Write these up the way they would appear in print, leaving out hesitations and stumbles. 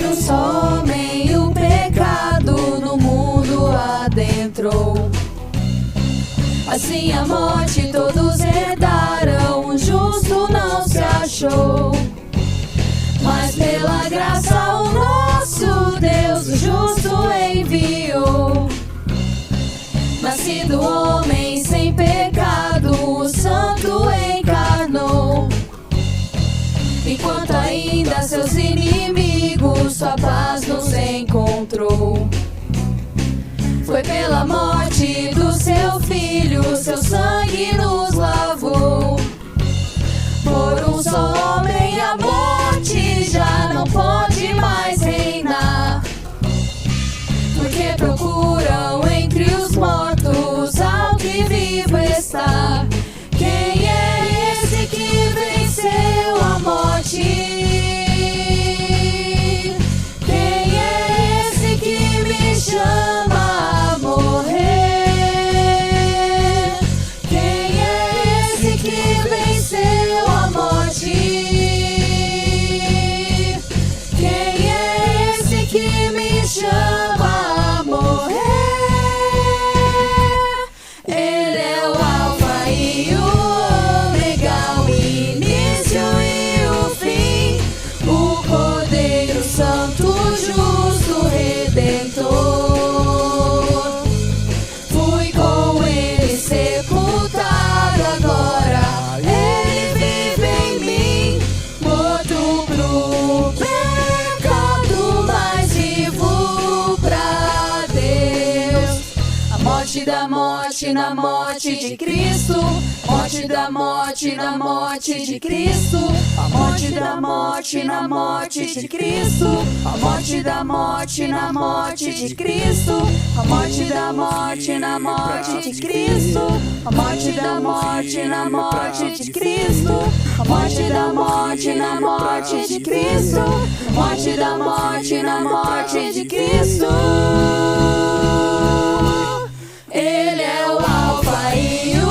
um só homem o pecado no mundo adentrou. Assim a morte todos herdaram, o justo não se achou. Mas pela graça o nosso Deus o justo enviou. Nascido homem sem pecado, o santo encarnou. Enquanto ainda seus inimigos sua paz nos encontrou. Foi pela morte do seu filho, seu sangue nos lavou. Por um só homem a morte já não pode mais reinar. Porque procuram entre os mortos ao que vivo está. Quem é esse que venceu a morte? Quem é esse que me chama a morrer? Quem é esse que venceu a morte? Quem é esse que me chama a morrer? Ele é o Alfa e o Ômega, o início e o fim, o Cordeiro Santo, justo, redentor. Fui com ele sepultado, agora ele vive em mim, morto pro pecado, mas vivo pra Deus. A morte da morte na morte de Cristo, morte da morte na morte de Cristo, a morte da morte na morte de Cristo, a morte da morte na morte de Cristo, a morte da morte na morte de Cristo, a morte da morte na morte de Cristo, a morte da morte na morte de Cristo, a morte da morte na morte de Cristo. Ele é o Alfa e o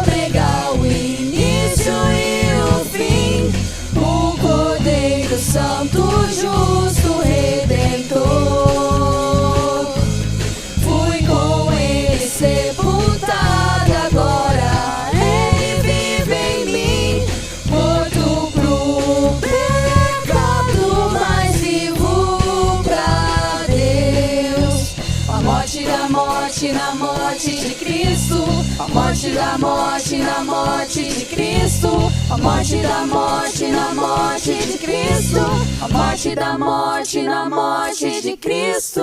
Ômega, o início e o fim, o Cordeiro Santo, justo, redentor. Fui com ele sepultado, agora ele vive em mim, morto pro pecado, mas vivo pra Deus. A morte da morte na morte de Cristo, a morte da morte na morte de Cristo, a morte da morte na morte de Cristo, a morte da morte na morte de Cristo.